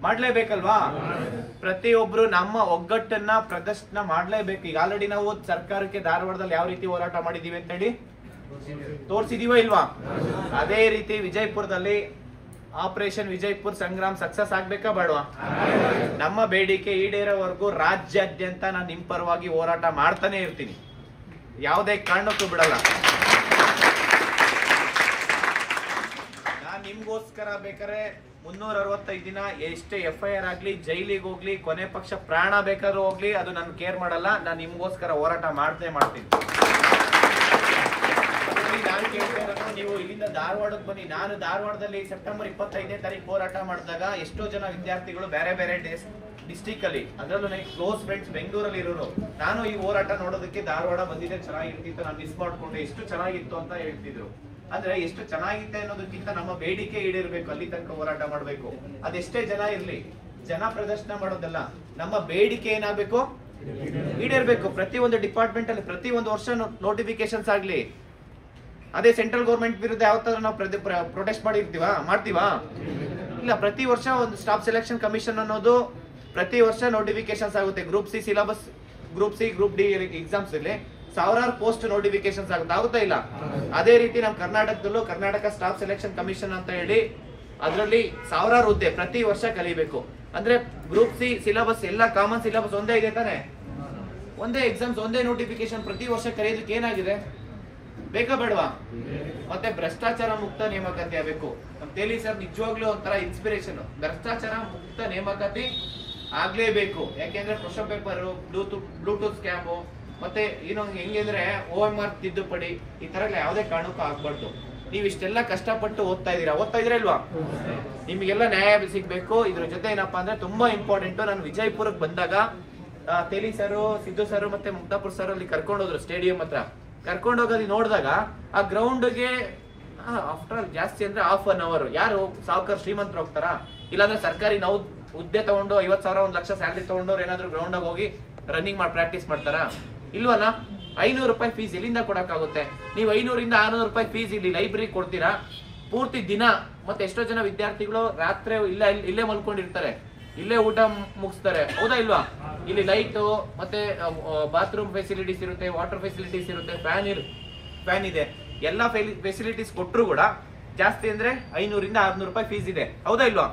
ಮಾಡ್ಲೇಬೇಕಲ್ವಾ? ಪ್ರತಿಯೊಬ್ರು ನಮ್ಮ ಒಗ್ಗಟ್ಟನ್ನ ಪ್ರದರ್ಶನ ಮಾಡ್ಲೇಬೇಕು. ಈಗ ಆಲ್ರೆಡಿ ನಾವು ಸರ್ಕಾರಕ್ಕೆ ಧಾರವಾಡದಲ್ಲಿ ಯಾವ ರೀತಿ ಹೋರಾಟ ಮಾಡಿದೀವಿ ಅಂತ ಹೇಳಿ ತೋರ್ಸಿದೀವ ಇಲ್ವಾ? ಅದೇ ರೀತಿ ವಿಜಯಪುರದಲ್ಲಿ ಆಪರೇಷನ್ ವಿಜಯಪುರ್ ಸಂಗ್ರಾಮ್ ಸಕ್ಸಸ್ ಆಗ್ಬೇಕಾ ಬೇಡವಾ? ನಮ್ಮ ಬೇಡಿಕೆ ಈಡೇರೋವರೆಗೂ ರಾಜ್ಯಾದ್ಯಂತ ನಾನು ನಿಮ್ ಪರವಾಗಿ ಹೋರಾಟ ಮಾಡ್ತಾನೆ ಇರ್ತೀನಿ, ಯಾವುದೇ ಕಾರಣಕ್ಕೂ ಬಿಡಲ್ಲ. ನಾನ್ ನಿಮ್ಗೋಸ್ಕರ ಬೇಕಾದ್ರೆ 365 ದಿನ ಎಷ್ಟೇ FIR ಆಗ್ಲಿ, ಜೈಲಿಗೆ ಹೋಗ್ಲಿ, ಕೊನೆ ಪಕ್ಷ ಪ್ರಾಣ ಬೇಕಾದ್ರೂ ಹೋಗ್ಲಿ, ಅದು ನನ್ ಕೇರ್ ಮಾಡಲ್ಲ. ನಾನು ನಿಮ್ಗೋಸ್ಕರ ಹೋರಾಟ ಮಾಡ್ತೀನಿ. ನಾನು ಕೇಳ್ತಾ ಇರೋದು, ನೀವು ಇಲ್ಲಿಂದ ಧಾರವಾಡಕ್ಕೆ ಬನ್ನಿ. ನಾನು ಧಾರವಾಡದಲ್ಲಿ ಸೆಪ್ಟೆಂಬರ್ 25ನೇ ತಾರೀಕು ಹೋರಾಟ ಮಾಡಿದಾಗ ಎಷ್ಟೋ ಜನ ವಿದ್ಯಾರ್ಥಿಗಳು ಬೇರೆ ಬೇರೆ ಡಿಸ್ಟಿಕ್ ಅಲ್ಲಿ, ಅದರಲ್ಲೂ ನನಗೆ ಕ್ಲೋಸ್ ಫ್ರೆಂಡ್ಸ್ ಬೆಂಗಳೂರಲ್ಲಿ ಇರೋರು, ನಾನು ಈ ಹೋರಾಟ ನೋಡೋದಕ್ಕೆ ಧಾರವಾಡ ಬಂದಿದ್ದೆ ಚೆನ್ನಾಗಿರ್ತಿತ್ತು, ನಾನು ಮಿಸ್ ಮಾಡ್ಕೊಂಡೆ, ಎಷ್ಟು ಚೆನ್ನಾಗಿತ್ತು ಅಂತ ಹೇಳ್ತಿದ್ರು. ಅಂದ್ರೆ ಎಷ್ಟು ಚೆನ್ನಾಗಿತ್ತೆ ಅನ್ನೋದಕ್ಕಿಂತ ನಮ್ಮ ಬೇಡಿಕೆ ಈಡೇರ್ಬೇಕು, ಅಲ್ಲಿ ತನಕ ಹೋರಾಟ ಮಾಡ್ಬೇಕು. ಅದೆಷ್ಟೇ ಜನ ಇರ್ಲಿ, ಜನ ಪ್ರದರ್ಶನ ಮಾಡೋದಲ್ಲ, ನಮ್ಮ ಬೇಡಿಕೆ ಏನಾಗಬೇಕು, ಈಡೇರ್ಬೇಕು. ಪ್ರತಿ ಒಂದು ಡಿಪಾರ್ಟ್ಮೆಂಟ್ ಅಲ್ಲಿ ಪ್ರತಿ ಒಂದು ವರ್ಷ ನೋಟಿಫಿಕೇಶನ್ಸ್ ಆಗ್ಲಿ, ಅದೇ ಸೆಂಟ್ರಲ್ ಗೌರ್ಮೆಂಟ್ ವಿರುದ್ಧ ಯಾವತ್ತಾದ್ರೂ ನಾವು ಪ್ರೊಟೆಸ್ಟ್ ಮಾಡ್ತೀವಾ? ಇಲ್ಲ. ಪ್ರತಿ ವರ್ಷ ಒಂದು ಸ್ಟಾಫ್ ಸೆಲೆಕ್ಷನ್ ಕಮಿಷನ್ ಅನ್ನೋದು ಪ್ರತಿ ವರ್ಷ ನೋಟಿಫಿಕೇಶನ್ಸ್ ಆಗುತ್ತೆ. Group C syllabus, group C, group D exams ಅಲ್ಲಿ ಸಾವಿರಾರು ಪೋಸ್ಟ್ ನೋಟಿಫಿಕೇಶನ್ಸ್ ಆಗುತ್ತಾ ಇಲ್ಲ? ಅದೇ ರೀತಿ ನಮ್ಮ ಕರ್ನಾಟಕದಲ್ಲೂ ಕರ್ನಾಟಕ ಸ್ಟಾಫ್ ಸೆಲೆಕ್ಷನ್ ಕಮಿಷನ್ ಅಂತ ಹೇಳಿ ಅದರಲ್ಲಿ ಸಾವಿರಾರು ಹುದ್ದೆ ಪ್ರತಿ ವರ್ಷ ಕಲಿಬೇಕು. ಅಂದ್ರೆ ಗ್ರೂಪ್ ಸಿ ಸಿಲೆಬಸ್ ಎಲ್ಲ ಕಾಮನ್ ಸಿಲೆಬಸ್ ಒಂದೇ ಇದೆ ತಾನೆ? ಒಂದೇ ಎಕ್ಸಾಮ್ಸ್, ಒಂದೇ ನೋಟಿಫಿಕೇಶನ್ ಪ್ರತಿ ವರ್ಷ ಕರೆಯೋದಕ್ಕೆ ಏನಾಗಿದೆ? ಬೇಕಾ ಬೇಡವಾ? ಮತ್ತೆ ಭ್ರಷ್ಟಾಚಾರ ಮುಕ್ತ ನೇಮಕಾತಿ ಆಗಬೇಕು. ನಮ್ ತೇಲಿ ಸರ್ ನಿಜವಾಗ್ಲೂ ಒಂಥರ ಇನ್ಸ್ಪಿರೇಷನ್. ಭ್ರಷ್ಟಾಚಾರ ಮುಕ್ತ ನೇಮಕಾತಿ ಆಗ್ಲೇಬೇಕು. ಯಾಕೆಂದ್ರೆ ಕ್ವಶನ್ ಪೇಪರ್, ಬ್ಲೂಟೂತ್ ಸ್ಕ್ಯಾಮು, ಮತ್ತೆ ಹೆಂಗೆ ಅಂದ್ರೆ OMR ತಿದ್ದುಪಡಿ, ಈ ತರ ಎಲ್ಲ ಯಾವುದೇ ಕಾರಣಕ್ಕೂ ಆಗ್ಬಾರ್ದು. ನೀವ್ ಇಷ್ಟೆಲ್ಲ ಕಷ್ಟಪಟ್ಟು ಓದ್ತಾ ಇದೀರಾ ಇಲ್ವಾ? ನಿಮ್ಗೆಲ್ಲ ನ್ಯಾಯ ಸಿಗ್ಬೇಕು. ಇದ್ರ ಜೊತೆ ಏನಪ್ಪಾ ಅಂದ್ರೆ ತುಂಬಾ ಇಂಪಾರ್ಟೆಂಟ್, ನಾನು ವಿಜಯಪುರಕ್ಕೆ ಬಂದಾಗ ತೇಲಿ ಸರ್, ಸಿದ್ದು ಸರ್ ಮತ್ತೆ ಮುಕ್ತಾಪುರ್ ಸರ್ ಅಲ್ಲಿ ಕರ್ಕೊಂಡೋದ್ರು ಸ್ಟೇಡಿಯಂ ಹತ್ರ. ಕರ್ಕೊಂಡೋಗೋದು ನೋಡಿದಾಗ ಆ ಗ್ರೌಂಡ್ಗೆ ಆಫ್ಟರ್ ಆಲ್ ಜಾಸ್ತಿ ಅಂದ್ರೆ ½ hour ಯಾರು ಸಾವುಕಾರ ಶ್ರೀಮಂತರು ಹೋಗ್ತಾರಾ? ಇಲ್ಲಾಂದ್ರೆ ಸರ್ಕಾರಿ ನಾವು ಹುದ್ದೆ ತಗೊಂಡು 50,000 1 ಲಕ್ಷ ಸ್ಯಾಲರಿ ತಗೊಂಡವ್ರು ಏನಾದ್ರು ಗ್ರೌಂಡ್ ಆಗಿ ಹೋಗಿ ರನ್ನಿಂಗ್ ಮಾಡಿ ಪ್ರಾಕ್ಟೀಸ್ ಮಾಡ್ತಾರಾ? ಇಲ್ವಲ್ಲ. 500 ರೂಪಾಯಿ ಫೀಸ್ ಎಲ್ಲಿಂದ ಕೊಡಕ್ಕಾಗುತ್ತೆ? ನೀವು 500 ಇಂದ 600 ರೂಪಾಯಿ ಫೀಸ್ ಇಲ್ಲಿ ಲೈಬ್ರರಿ ಕೊಡ್ತೀರಾ ಪೂರ್ತಿ ದಿನ. ಮತ್ತೆ ಎಷ್ಟೋ ಜನ ವಿದ್ಯಾರ್ಥಿಗಳು ರಾತ್ರಿ ಇಲ್ಲೇ ಮಲ್ಕೊಂಡಿರ್ತಾರೆ, ಇಲ್ಲೇ ಊಟ ಮುಗಿಸ್ತಾರೆ, ಹೌದಾ ಇಲ್ವಾ? ಇಲ್ಲಿ ಲೈಟ್ ಮತ್ತೆ ಬಾತ್ರೂಮ್ ಫೆಸಿಲಿಟೀಸ್ ಇರುತ್ತೆ, ವಾಟರ್ ಫೆಸಿಲಿಟೀಸ್ ಇರುತ್ತೆ, ಫ್ಯಾನ್ ಇದೆ, ಎಲ್ಲಾ ಫೆಸಿಲಿಟೀಸ್ ಕೊಟ್ಟರು ಕೂಡ ಜಾಸ್ತಿ ಅಂದ್ರೆ 500 ಇಂದ 600 ರೂಪಾಯಿ ಫೀಸ್ ಇದೆ, ಹೌದಾ ಇಲ್ವಾ?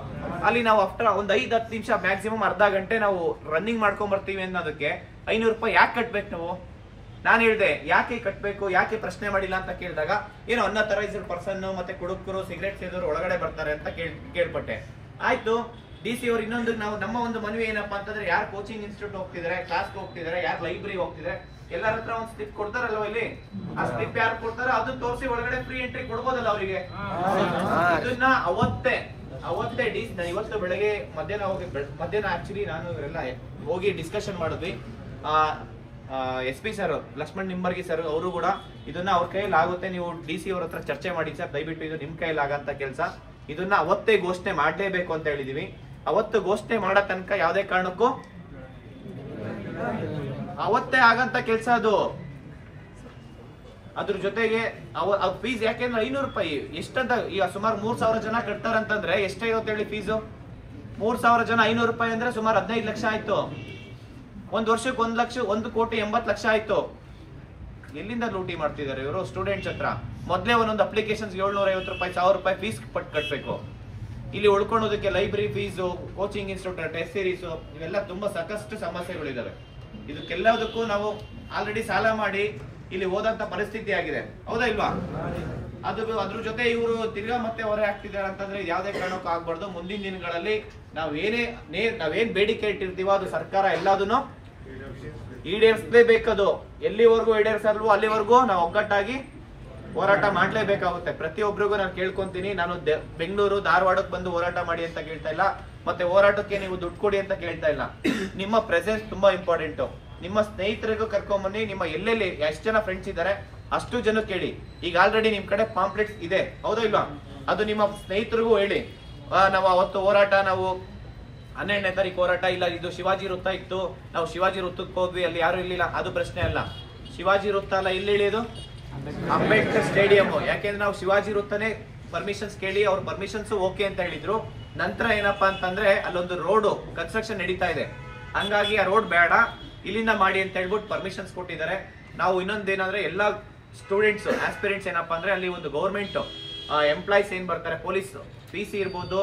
ಅಲ್ಲಿ ನಾವು ಆಫ್ಟರ್ ಒಂದ್ 5-10 ನಿಮಿಷ ಮ್ಯಾಕ್ಸಿಮಮ್ ಅರ್ಧ ಗಂಟೆ ನಾವು ರನ್ನಿಂಗ್ ಮಾಡ್ಕೊಂಡ್ ಬರ್ತೀವಿ ಅನ್ನೋದಕ್ಕೆ 500 ರೂಪಾಯಿ ಯಾಕೆ ಕಟ್ಬೇಕು ನಾವು? ನಾನು ಹೇಳ್ದೆ ಯಾಕೆ ಕಟ್ಬೇಕು, ಯಾಕೆ ಪ್ರಶ್ನೆ ಮಾಡಿಲ್ಲ ಅಂತ ಕೇಳಿದಾಗ ಏನೋ ಅನ್ಅಥರೈಸ್ಡ್ ಪರ್ಸನ್ ಮತ್ತೆ ಕುಡುಕರು, ಸಿಗರೇಟ್ ಸೇದೋರು ಒಳಗಡೆ ಬರ್ತಾರೆ ಅಂತ ಕೇಳ್ಪಟ್ಟೆ. ಆಯ್ತು, DC ಅವ್ರು ಇನ್ನೊಂದು ನಮ್ಮ ಒಂದು ಮನವಿ ಏನಪ್ಪಾ ಅಂತಂದ್ರೆ, ಯಾರು ಕೋಚಿಂಗ್ ಇನ್ಸ್ಟಿಟ್ಯೂಟ್ ಹೋಗ್ತಿದಾರೆ, ಕ್ಲಾಸ್ಗೆ ಹೋಗ್ತಿದಾರೆ, ಯಾರು ಲೈಬ್ರರಿ ಹೋಗ್ತಿದಾರೆ, ಎಲ್ಲರ ಹತ್ರ ಒಂದು ಸ್ಲಿಪ್ ಕೊಡ್ತಾರಲ್ವ ಇಲ್ಲಿ, ಆ ಸ್ಲಿಪ್ ಯಾರು ಕೊಡ್ತಾರೋ ಅದನ್ನ ತೋರಿಸಿ ಒಳಗಡೆ ಫ್ರೀ ಎಂಟ್ರಿ ಕೊಡ್ಬೋದಲ್ಲ ಅವರಿಗೆ. ಇದನ್ನ ಅವತ್ತೇ ನಾನು ಇವತ್ತು ಬೆಳಗ್ಗೆ ಮಧ್ಯಾಹ್ನ ಆಕ್ಚುಲಿ ನಾನು ಇವರೆಲ್ಲ ಹೋಗಿ ಡಿಸ್ಕಷನ್ ಮಾಡಿದ್ವಿ. SP sir, Lakshman Nimbargi sir ಅವರು ಕೂಡ ಇದನ್ನ ಅವ್ರ ಕೈಯಲ್ಲಿ ಆಗುತ್ತೆ, ನೀವು DC ಅವ್ರ ಹತ್ರ ಚರ್ಚೆ ಮಾಡಿ ಸರ್, ದಯವಿಟ್ಟು ಇದು ನಿಮ್ ಕೈಯಲ್ಲಿ ಆಗಂತ ಕೆಲಸ, ಇದನ್ನ ಅವತ್ತೇ ಘೋಷಣೆ ಮಾಡ್ಲೇಬೇಕು ಅಂತ ಹೇಳಿದೀವಿ. ಅವತ್ತು ಘೋಷಣೆ ಮಾಡೋ ತನಕ ಯಾವುದೇ ಕಾರಣಕ್ಕೂ ಅವತ್ತೇ ಆಗಂತ ಕೆಲಸ ಅದು. ಅದ್ರ ಜೊತೆಗೆ ಫೀಸ್ ಯಾಕೆಂದ್ರೆ 500 ರೂಪಾಯಿ ಎಷ್ಟಂತ, ಈಗ ಸುಮಾರು 3,000 ಜನ ಕಟ್ತಾರಂತಂದ್ರೆ ಎಷ್ಟೇ ಇವತ್ತು ಹೇಳಿ ಫೀಸು? 3,000 ಜನ 500 ರೂಪಾಯಿ ಅಂದ್ರೆ ಸುಮಾರು 15 ಲಕ್ಷ ಆಯ್ತು. ಒಂದ್ ವರ್ಷಕ್ಕೆ 1,80,00,000 ಆಯ್ತು. ಎಲ್ಲಿಂದ ಲೂಟಿ ಮಾಡ್ತಿದ್ದಾರೆ ಇವರು ಸ್ಟೂಡೆಂಟ್ಸ್ ಹತ್ರ? ಮೊದಲೇ ಒಂದೊಂದು ಅಪ್ಲಿಕೇಶನ್ 750 ರೂಪಾಯಿ 1,000 ರೂಪಾಯಿ ಫೀಸ್ ಕಟ್ಬೇಕು. ಇಲ್ಲಿ ಉಳ್ಕೊಳ್ಳೋದಕ್ಕೆ library fees, coaching institute, test series, ಇವೆಲ್ಲ ತುಂಬಾ ಸಾಕಷ್ಟು ಸಮಸ್ಯೆಗಳಿದಾವೆ. ಇದಕ್ಕೆಲ್ಲದಕ್ಕೂ ನಾವು ಆಲ್ರೆಡಿ ಸಾಲ ಮಾಡಿ ಇಲ್ಲಿ ಓದಂತ ಪರಿಸ್ಥಿತಿ ಆಗಿದೆ, ಹೌದಾ ಇಲ್ವಾ? ಅದ್ರ ಜೊತೆ ಇವರು ತಿರ್ಗಾ ಮತ್ತೆ ಹೊರೆ ಹಾಕ್ತಿದ್ದಾರೆ ಅಂತಂದ್ರೆ ಯಾವುದೇ ಕಾರಣಕ್ಕೂ ಆಗ್ಬಾರ್ದು. ಮುಂದಿನ ದಿನಗಳಲ್ಲಿ ನಾವೇನ್ ಬೇಡಿಕೆ ಇಟ್ಟಿರ್ತೀವೋ ಅದು ಸರ್ಕಾರ ಎಲ್ಲದನ್ನು ಈಡೇರಿಸಲೇಬೇಕದು. ಎಲ್ಲಿವರೆಗೂ ಈಡೇರಿಸಲ್ವೋ ಅಲ್ಲಿವರೆಗೂ ನಾವು ಒಗ್ಗಟ್ಟಾಗಿ ಹೋರಾಟ ಮಾಡ್ಲೇಬೇಕಾಗುತ್ತೆ. ಪ್ರತಿಯೊಬ್ಬರಿಗೂ ನಾನು ಕೇಳ್ಕೊಂತೀನಿ. ನಾನು ಬೆಂಗಳೂರು, ಧಾರವಾಡಕ್ಕೆ ಬಂದು ಹೋರಾಟ ಮಾಡಿ ಅಂತ ಕೇಳ್ತಾ ಇಲ್ಲ, ಮತ್ತೆ ಹೋರಾಟಕ್ಕೆ ನೀವು ದುಡ್ಡು ಕೊಡಿ ಅಂತ ಕೇಳ್ತಾ ಇಲ್ಲ. ನಿಮ್ಮ ಪ್ರೆಸೆನ್ಸ್ ತುಂಬಾ ಇಂಪಾರ್ಟೆಂಟ್. ನಿಮ್ಮ ಸ್ನೇಹಿತರಿಗೂ ಕರ್ಕೊಂಬನ್ನಿ, ನಿಮ್ಮ ಎಲ್ಲೆಲ್ಲಿ ಎಷ್ಟು ಜನ ಫ್ರೆಂಡ್ಸ್ ಇದ್ದಾರೆ ಅಷ್ಟು ಜನ ಕೇಳಿ. ಈಗ ಆಲ್ರೆಡಿ ನಿಮ್ ಕಡೆ ಪಾಂಪ್ಲೆಟ್ಸ್ ಇದೆ, ಹೌದಾ ಇಲ್ವಾ? ಅದು ನಿಮ್ಮ ಸ್ನೇಹಿತರಿಗೂ ಹೇಳಿ. ನಾವು ಅವತ್ತು ಹೋರಾಟ, ನಾವು 12ನೇ ತಾರೀಕು ಹೋರಾಟ ಇಲ್ಲ, ಇದು ಶಿವಾಜಿ ವೃತ್ತ ಇತ್ತು, ನಾವು ಶಿವಾಜಿ ವೃತ್ತಕ್ಕೆ ಹೋದ್ವಿ, ಅಲ್ಲಿ ಯಾರು ಇರ್ಲಿಲ್ಲ, ಅದು ಪ್ರಶ್ನೆ ಅಲ್ಲ. ಶಿವಾಜಿ ವೃತ್ತ ಅಲ್ಲ, ಇಲ್ಲಿ ಇಳಿಯೋದು ಅಂಬೇಡ್ಕರ್ ಸ್ಟೇಡಿಯಂ. ಯಾಕೆಂದ್ರೆ ನಾವು ಶಿವಾಜಿ ವೃತ್ತನೇ ಪರ್ಮಿಷನ್ಸ್ ಕೇಳಿ, ಅವ್ರ ಪರ್ಮಿಷನ್ಸ್ ಓಕೆ ಅಂತ ಹೇಳಿದ್ರು. ನಂತರ ಏನಪ್ಪಾ ಅಂತಂದ್ರೆ ಅಲ್ಲೊಂದು ರೋಡ್ ಕನ್ಸ್ಟ್ರಕ್ಷನ್ ನಡೀತಾ ಇದೆ, ಹಂಗಾಗಿ ಆ ರೋಡ್ ಬೇಡ, ಇಲ್ಲಿಂದ ಮಾಡಿ ಅಂತ ಹೇಳ್ಬಿಟ್ಟು ಪರ್ಮಿಷನ್ಸ್ ಕೊಟ್ಟಿದ್ದಾರೆ. ನಾವು ಇನ್ನೊಂದೇನಂದ್ರೆ ಎಲ್ಲ ಸ್ಟೂಡೆಂಟ್ಸ್ ಆಸ್ಪಿರೆಂಟ್ಸ್ ಏನಪ್ಪಾ ಅಂದ್ರೆ ಅಲ್ಲಿ ಒಂದು ಗೌರ್ಮೆಂಟ್ ಎಂಪ್ಲಾಯ್ಸ್ ಏನ್ ಬರ್ತಾರೆ, ಪೊಲೀಸ್ PC ಇರ್ಬೋದು,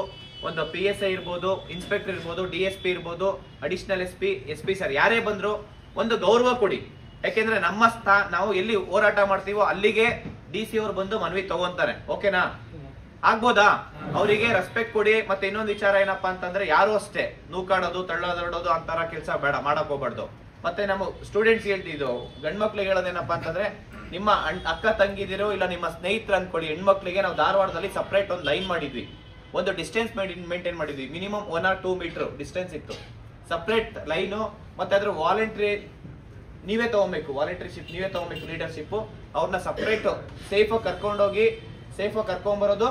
ಒಂದು PSI ಇರ್ಬೋದು, ಇನ್ಸ್ಪೆಕ್ಟರ್ ಇರ್ಬೋದು, DSP ಇರ್ಬೋದು, ಅಡಿಷನಲ್ SP ಸರ್ ಯಾರೇ ಬಂದ್ರು ಒಂದು ಗೌರವ ಕೊಡಿ. ಯಾಕೆಂದ್ರೆ ನಮ್ಮ ನಾವು ಎಲ್ಲಿ ಹೋರಾಟ ಮಾಡ್ತೀವೋ ಅಲ್ಲಿಗೆ DC ಅವ್ರು ಬಂದು ಮನವಿ ತಗೊಂತಾರೆ. ಓಕೆನಾ? ಆಗ್ಬೋದಾ? ಅವರಿಗೆ ರೆಸ್ಪೆಕ್ಟ್ ಕೊಡಿ. ಮತ್ತೆ ಇನ್ನೊಂದು ವಿಚಾರ ಏನಪ್ಪಾ ಅಂತಂದ್ರೆ ಯಾರು ಅಷ್ಟೇ ನೂಕಾಡೋದು ತಳ್ಳೋದು ಅಂತಾರ ಕೆಲಸ ಬೇಡ, ಮಾಡಕ್ ಹೋಗ್ಬಾರ್ದು. ಮತ್ತೆ ನಮ್ಮ ಸ್ಟೂಡೆಂಟ್ಸ್ ಹೇಳ್ತಿದ್ದು ಗಂಡ್ಮಕ್ಳಿಗೆ ಹೇಳೋದೇನಪ್ಪಾ ಅಂತಂದ್ರೆ ನಿಮ್ಮ ಅಕ್ಕ ತಂಗಿದಿರೋ ಇಲ್ಲ ನಿಮ್ಮ ಸ್ನೇಹಿತರು ಅನ್ಕೊಳ್ಳಿ, ಹೆಣ್ಮಕ್ಳಿಗೆ ನಾವು ಧಾರವಾಡದಲ್ಲಿ ಸಪರೇಟ್ ಒಂದು ಲೈನ್ ಮಾಡಿದ್ವಿ, ಒಂದು ಡಿಸ್ಟೆನ್ಸ್ ಮೇಂಟೈನ್ ಮಾಡಿದ್ವಿ, ಮಿನಿಮಮ್ 1 or 2 ಮೀಟರ್ ಡಿಸ್ಟೆನ್ಸ್ ಇತ್ತು, ಸಪರೇಟ್ ಲೈನು. ಮತ್ತೆ ಅದ್ರ ವಾಲಂಟ್ರಿ ನೀವೇ ತಗೊಬೇಕು, ವಾಲಂಟ್ರಿಶಿಪ್ ನೀವೇ ತಗೊಬೇಕು, ಲೀಡರ್ಶಿಪ್. ಅವ್ರನ್ನ ಸಪರೇಟ್ ಸೇಫ್ ಕರ್ಕೊಂಡೋಗಿ ಸೇಫ್ ಕರ್ಕೊಂಡ್ಬರೋದು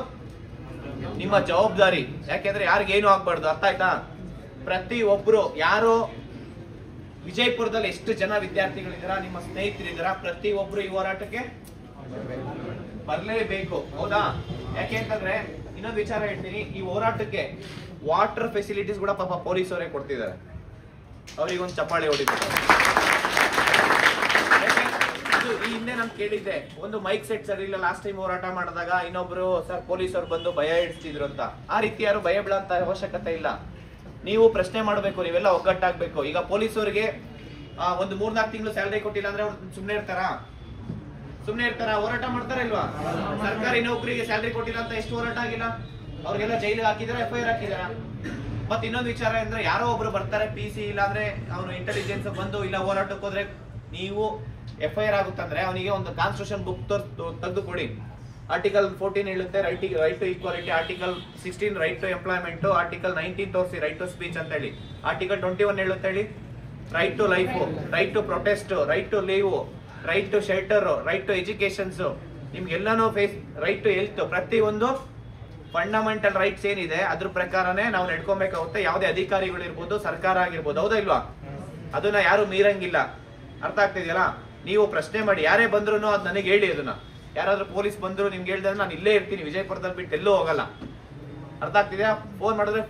ನಿಮ್ಮ ಜವಾಬ್ದಾರಿ. ಯಾಕೆಂದ್ರೆ ಯಾರಿಗೇನು ಆಗ್ಬಾರ್ದು, ಅರ್ಥ ಆಯ್ತಾ? ಪ್ರತಿ ಒಬ್ರು ಯಾರು ವಿಜಯಪುರದಲ್ಲಿ ಎಷ್ಟು ಜನ ವಿದ್ಯಾರ್ಥಿಗಳಿದಾರ, ನಿಮ್ಮ ಸ್ನೇಹಿತರಿದಾರ, ಪ್ರತಿ ಒಬ್ರು ಈ ಹೋರಾಟಕ್ಕೆ ಬರ್ಲೇಬೇಕು. ಹೌದಾ? ಯಾಕೆ ಅಂತಂದ್ರೆ ಇನ್ನೊಂದು ವಿಚಾರ ಹೇಳ್ತೀನಿ, ಈ ಹೋರಾಟಕ್ಕೆ ವಾಟರ್ ಫೆಸಿಲಿಟೀಸ್ ಕೂಡ ಪಾಪ ಪೊಲೀಸ್ ಅವರೇ ಕೊಡ್ತಿದ್ದಾರೆ. ಅವ್ರಿಗೊಂದು ಚಪ್ಪಾಳೆ ಹೊಡಿಬೇಕು. ಈ ಹಿಂದೆ ನಾನು ಕೇಳಿದ್ದೆ, ಒಂದು ಮೈಕ್ ಸೆಟ್ ಸರಿ ಇಲ್ಲ, ಲಾಸ್ಟ್ ಟೈಮ್ ಹೋರಾಟ ಮಾಡಿದಾಗ ಇನ್ನೊಬ್ರು ಸರ್ ಪೊಲೀಸ್ ಅವ್ರು ಬಂದು ಭಯ ಇಡಿಸ್ತಿದ್ರು ಅಂತ. ಆ ರೀತಿ ಯಾರು ಭಯ ಬೀಳಂತ ಅವಶ್ಯಕತೆ ಇಲ್ಲ. ನೀವು ಪ್ರಶ್ನೆ ಮಾಡಬೇಕು, ನೀವೆಲ್ಲ ಒಗ್ಗಟ್ಟಾಗ್ಬೇಕು. ಈಗ ಪೊಲೀಸ್ ಅವರಿಗೆ ಒಂದು 3-4 ತಿಂಗಳು ಸ್ಯಾಲರಿ ಕೊಟ್ಟಿಲ್ಲ ಅಂದ್ರೆ ಅವ್ರು ಸುಮ್ನೆ ಇರ್ತಾರ? ಹೋರಾಟ ಮಾಡ್ತಾರ ಇಲ್ವಾ? ಸರ್ಕಾರಿ ನೌಕರಿಗೆ ಸ್ಯಾಲರಿ ಕೊಟ್ಟಿಲ್ಲ ಅಂತ ಎಷ್ಟು ಹೋರಾಟ ಆಗಿಲ್ಲ? ಅವ್ರಿಗೆಲ್ಲ ಜೈಲಿಗೆ ಹಾಕಿದಾರ, FIR ಹಾಕಿದಾರ. ಮತ್ತೆ ಇನ್ನೊಂದು ವಿಚಾರ ಅಂದ್ರೆ ಯಾರೋ ಒಬ್ರು ಬರ್ತಾರೆ PC ಇಲ್ಲ ಅಂದ್ರೆ ಅವನು ಇಂಟೆಲಿಜೆನ್ಸ್ ಬಂದು ಇಲ್ಲ ಹೋರಾಟಕ್ಕೆ ಹೋದ್ರೆ ನೀವು FIR ಆಗುತ್ತಂದ್ರೆ ಅವನಿಗೆ ಒಂದು ಕಾನ್ಸ್ಟಿಟ್ಯೂಷನ್ ಬುಕ್ ತೆಗೆದು ಕೊಡಿ. ಆರ್ಟಿಕಲ್ 14 ಹೇಳುತ್ತೆ right to equality, article 16 right to employment, article 19 ತೋರಿಸಿ ರೈಟ್ ಟು ಸ್ಪೀಚ್ ಅಂತ ಹೇಳಿ, ಆರ್ಟಿಕಲ್ 21 ಹೇಳುತ್ತೆ ಹೇಳಿ right to life, right to protest, right to leave, right to shelter, right to educations, ನಿಮ್ಗೆಲ್ಲಾನು ರೈಟ್ ಟು ಹೆಲ್ತ್, ಪ್ರತಿ ಒಂದು fundamental rights ಏನಿದೆ ಅದ್ರ ಪ್ರಕಾರನೇ ನಾವು ನಡ್ಕೊಬೇಕಾಗುತ್ತೆ. ಯಾವುದೇ ಅಧಿಕಾರಿಗಳು ಇರ್ಬೋದು, ಸರ್ಕಾರ ಆಗಿರ್ಬೋದು. ಹೌದಾ ಇಲ್ವಾ? ಅದನ್ನ ಯಾರು ಮೀರಂಗಿಲ್ಲ. ಅರ್ಥ ಆಗ್ತಿದೆಯಲ್ಲ? ನೀವು ಪ್ರಶ್ನೆ ಮಾಡಿ, ಯಾರೇ ಬಂದ್ರು ಅದ್ ನನಗೆ ಹೇಳಿ. ಅದನ್ನ ಯಾರಾದ್ರೂ ಪೊಲೀಸ್ ಬಂದ್ರು ನಿಮ್ಗೆ ಹೇಳಿದ್ರೆ ನಾನು ಇಲ್ಲೇ ಇರ್ತೀನಿ, ವಿಜಯಪುರದಲ್ಲಿ ಬಿಟ್ಟು ಎಲ್ಲೂ ಹೋಗಲ್ಲ. ಅರ್ಥ ಆಗ್ತಿದ್ಯಾ? ಫೋನ್ ಮಾಡಿದ್ರೆ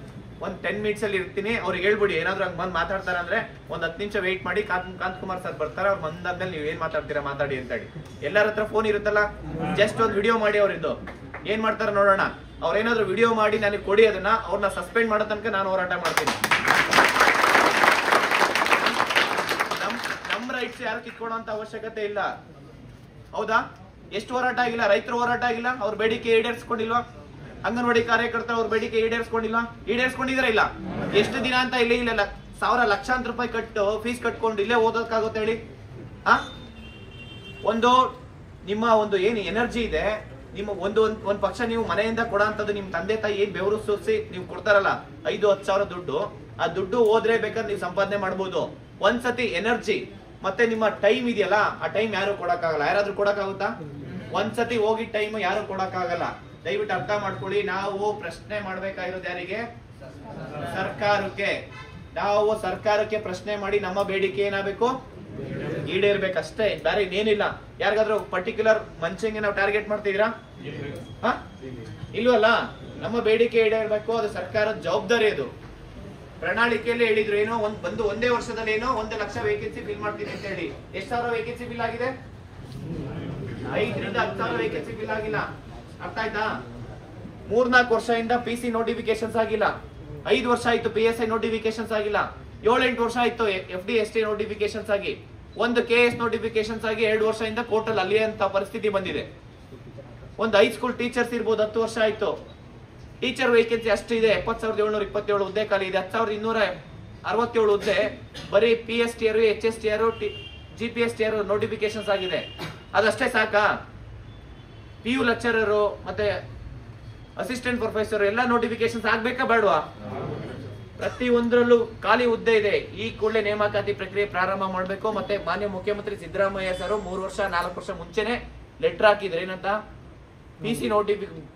ಒಂದ್ 10 ಮಿನಿಟ್ಸ್ ಅಲ್ಲಿ ಇರ್ತೀನಿ. ಅವ್ರಿಗೆ ಹೇಳ್ಬಿಡಿ, ಏನಾದ್ರು ಹಂಗ್ ಬಂದ್ ಮಾತಾಡ್ತಾರ ಅಂದ್ರೆ ಒಂದ್ 10 ನಿಮಿಷ ವೆಯ್ಟ್ ಮಾಡಿ, ಕಾಂತಕುಮಾರ್ ಸರ್ ಬರ್ತಾರೆ, ಅವ್ರು ಬಂದಾದ್ಮೇಲೆ ನೀವ್ ಏನ್ ಮಾತಾಡ್ತೀರಾ ಮಾತಾಡಿ ಅಂತ ಹೇಳಿ. ಎಲ್ಲರ ಹತ್ರ ಫೋನ್ ಇರುತ್ತಲ್ಲ, ಜಸ್ಟ್ ಒಂದ್ ವಿಡಿಯೋ ಮಾಡಿ ಅವ್ರಿದ್ದು ಏನ್ ಮಾಡ್ತಾರ ನೋಡೋಣ. ಅವ್ರೇನಾದ್ರು ವಿಡಿಯೋ ಮಾಡಿ ನನಗೆ ಕೊಡಿ, ಅದನ್ನ ಅವ್ರನ್ನ ಸಸ್ಪೆಂಡ್ ಮಾಡೋ ತನಕ ನಾನು ಹೋರಾಟ ಮಾಡ್ತೀನಿ. ನಮ್ ರೈಟ್ಸ್ ಯಾರು ಕಿತ್ಕೊಳ್ಳೋ ಅವಶ್ಯಕತೆ ಇಲ್ಲ. ಹೌದಾ? ಎಷ್ಟು ಹೋರಾಟ ಆಗಿಲ್ಲ? ರೈತರ ಹೋರಾಟ ಆಗಿಲ್ಲ? ಅವ್ರ ಬೇಡಿಕೆ ಈಡೇರಿಸ್ಕೊಂಡಿಲ್ವಾ? ಅಂಗನವಾಡಿ ಕಾರ್ಯಕರ್ತರ ಅವ್ರ ಬೇಡಿಕೆ ಈಡೇರಿಸ್ಕೊಂಡಿಲ್ವಾ? ಈಡೇರಿಸ್ಕೊಂಡಿದ್ರ ಇಲ್ಲ? ಎಷ್ಟು ದಿನ ಅಂತ ಇಲ್ಲಿ ಇಲ್ಲ ಲಕ್ಷಾಂತರ ರೂಪಾಯಿ ಕಟ್ಟು ಫೀಸ್ ಕಟ್ಕೊಂಡು ಇಲ್ಲೇ ಓದೋಕ್ಕಾಗುತ್ತೆ ಹೇಳಿ? ಒಂದು ನಿಮ್ಮ ಒಂದು ಏನು ಎನರ್ಜಿ ಇದೆ, ನಿಮ್ಮ ಒಂದ್ ಪಕ್ಷ ನೀವು ಮನೆಯಿಂದ ಕೊಡೋಂಥದ್ದು ನಿಮ್ ತಂದೆ ತಾಯಿ ಏನ್ ಬೆವರು ಸೂಸಿ ನೀವು ಕೊಡ್ತಾರಲ್ಲ 5-10 ಸಾವಿರ ದುಡ್ಡು, ಆ ದುಡ್ಡು ಹೋದ್ರೆ ಬೇಕಾದ್ರೆ ನೀವು ಸಂಪಾದನೆ ಮಾಡ್ಬೋದು. ಒಂದ್ಸತಿ ಎನರ್ಜಿ ಮತ್ತೆ ನಿಮ್ಮ ಟೈಮ್ ಇದೆಯಲ್ಲ, ಆ ಟೈಮ್ ಯಾರು ಕೊಡಕ್ಕಾಗಲ್ಲ. ಯಾರಾದ್ರೂ ಕೊಡಕ್ಕಾಗುತ್ತಾ? ಒಂದ್ಸತಿ ಹೋಗಿ ಟೈಮ್ ಯಾರು ಕೊಡಕ್ಕಾಗಲ್ಲ. ದಯವಿಟ್ಟು ಅರ್ಥ ಮಾಡ್ಕೊಳ್ಳಿ. ನಾವು ಪ್ರಶ್ನೆ ಮಾಡ್ಬೇಕಾಗಿರೋದು ಯಾರಿಗೆ? ಸರ್ಕಾರಕ್ಕೆ. ನಾವು ಸರ್ಕಾರಕ್ಕೆ ಪ್ರಶ್ನೆ ಮಾಡಿ ನಮ್ಮ ಬೇಡಿಕೆ ಏನಾಗಬೇಕು? ಈಡೇರ್ಬೇಕಷ್ಟೇ, ಬೇರೆ ಇನ್ನೇನಿಲ್ಲ. ಯಾರಿಗಾದ್ರೂ ಪರ್ಟಿಕ್ಯುಲರ್ ಮನುಷ್ಯಂಗೆ ನಾವು ಟಾರ್ಗೆಟ್ ಮಾಡ್ತಿದ್ದೀರಾ? ಇಲ್ವಲ್ಲ. ನಮ್ಮ ಬೇಡಿಕೆ ಈಡೇರ್ಬೇಕು, ಅದು ಸರ್ಕಾರದ ಜವಾಬ್ದಾರಿ. ಅದು ಪ್ರಣಾಳಿಕೆಯಲ್ಲಿ ಹೇಳಿದ್ರು ಏನೋ ಒಂದೇ ವರ್ಷದಲ್ಲಿ ಏನೋ 1 ಲಕ್ಷ ವೇಕೆನ್ಸಿ ಫಿಲ್ ಮಾಡ್ತೀನಿ ಅಂತ ಹೇಳಿ. ಎಷ್ಟು ಸಾವಿರ ವೇಕೆನ್ಸಿ ಫಿಲ್ ಆಗಿದೆ? 5ರಿಂದ 10 ಸಾವಿರ ವೇಕೆನ್ಸಿ ಫಿಲ್ ಆಗಿಲ್ಲ. ಅರ್ಥ ಆಯ್ತಾ? 3-4 ವರ್ಷದಿಂದ PC ನೋಟಿಫಿಕೇಶನ್ಸ್ ಆಗಿಲ್ಲ. 5 ವರ್ಷ ಆಯ್ತು PSI ನೋಟಿಫಿಕೇಶನ್ಸ್ ಆಗಿಲ್ಲ. 7-8 ವರ್ಷ ಆಯ್ತು FD ST ನೋಟಿಫಿಕೇಶನ್ಸ್ ಆಗಿ. ಒಂದು KS ನೋಟಿಫಿಕೇಶನ್ಸ್ ಆಗಿ 2 ವರ್ಷದಿಂದ ಕೋರ್ಟಲ್ ಅಲ್ಲಿ ಅಂತ ಪರಿಸ್ಥಿತಿ ಬಂದಿದೆ. ಒಂದು ಹೈಸ್ಕೂಲ್ ಟೀಚರ್ಸ್ ಇರ್ಬೋದು, 10 ವರ್ಷ ಆಯ್ತು. ಟೀಚರ್ ವೇಕೆನ್ಸಿ ಅಷ್ಟು ಇದೆ, 70,727 ಹುದ್ದೆ ಖಾಲಿ ಇದೆ. 10,267 ಹುದ್ದೆ ಬರೀ PSTR, HSTR, GPSTR ನೋಟಿಫಿಕೇಶನ್ಸ್ ಆಗಿದೆ. ಅದಷ್ಟೇ ಸಾಕಾ? PU ಲೆಕ್ಚರರು ಮತ್ತೆ ಅಸಿಸ್ಟೆಂಟ್ ಪ್ರೊಫೆಸರ್ ಎಲ್ಲ ನೋಟಿಫಿಕೇಶನ್ಸ್ ಆಗ್ಬೇಕಾ ಬೇಡವಾ? ಪ್ರತಿ ಒಂದರಲ್ಲೂ ಖಾಲಿ ಹುದ್ದೆ ಇದೆ. ಈ ಕೂಡಲೇ ನೇಮಕಾತಿ ಪ್ರಕ್ರಿಯೆ ಪ್ರಾರಂಭ ಮಾಡಬೇಕು. ಮತ್ತೆ ಮಾನ್ಯ ಮುಖ್ಯಮಂತ್ರಿ ಸಿದ್ದರಾಮಯ್ಯ ಸರ್ 3 ವರ್ಷ 4 ವರ್ಷ ಮುಂಚೆನೆ ಲೆಟರ್ ಹಾಕಿದ್ರೆ ಏನಂತ?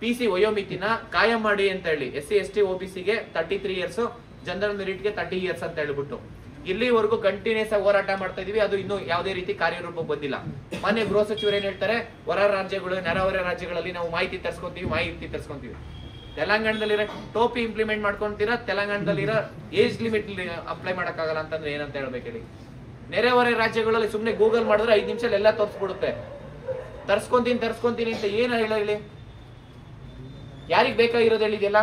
PC ವಯೋಮಿತಿನ ಕಾಯಂ ಮಾಡಿ ಅಂತ ಹೇಳಿ. SC ST OBCಗೆ 33 ಇಯರ್ಸ್, ಜನರಲ್ ಮೆರಿಟ್ಗೆ 30 ಇಯರ್ಸ್ ಅಂತ ಹೇಳ್ಬಿಟ್ಟು ಇಲ್ಲಿವರೆಗೂ ಕಂಟಿನ್ಯೂಸ್ ಆಗಿ ಹೋರಾಟ ಮಾಡ್ತಾ ಇದೀವಿ. ಅದು ಇನ್ನೂ ಯಾವುದೇ ರೀತಿ ಕಾರ್ಯರೂಪ ಬಂದಿಲ್ಲ. ಮಾನ್ಯ ಗೃಹ ಸಚಿವರು ಏನ್ ಹೇಳ್ತಾರೆ? ಹೊರ ರಾಜ್ಯಗಳು, ನೆರೆಹೊರೆ ರಾಜ್ಯಗಳಲ್ಲಿ ನಾವು ಮಾಹಿತಿ ತರಿಸ್ಕೊಂತೀವಿ. ತೆಲಂಗಾಣದಲ್ಲಿರೋ ಟೋಪಿ ಇಂಪ್ಲಿಮೆಂಟ್ ಮಾಡ್ಕೊಂತೀರಾ, ತೆಲಂಗಾಣದಲ್ಲಿರೋ ಏಜ್ ಲಿಮಿಟ್ ಅಪ್ಲೈ ಮಾಡಕ್ಕಾಗಲ್ಲ ಅಂತಂದ್ರೆ ಏನಂತ ಹೇಳ್ಬೇಕು ಹೇಳಿ. ನೆರೆಹೊರೆ ರಾಜ್ಯಗಳಲ್ಲಿ ಸುಮ್ನೆ ಗೂಗಲ್ ಮಾಡಿದ್ರೆ 5 ನಿಮಿಷದಲ್ಲಿ ಎಲ್ಲ ತೋರಿಸ್ಬಿಡುತ್ತೆ. ತರ್ಸ್ಕೊಂತೀನಿ ಅಂತ ಏನು ಹೇಳಿ, ಯಾರಿಗ್ ಬೇಕಾಗಿರೋದು ಹೇಳಿದೆಯಲ್ಲ?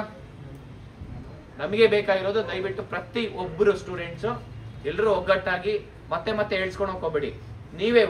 ನಮಗೆ ಬೇಕಾಗಿರೋದು ದಯವಿಟ್ಟು ಪ್ರತಿ ಒಬ್ಬರು ಸ್ಟೂಡೆಂಟ್ಸ್ ಎಲ್ಲರೂ ಒಗ್ಗಟ್ಟಾಗಿ ಮತ್ತೆ ಹೇಳ್ಸ್ಕೊಂಡು ಹೋಗ್ಕೋಬೇಡಿ. ನೀವೇ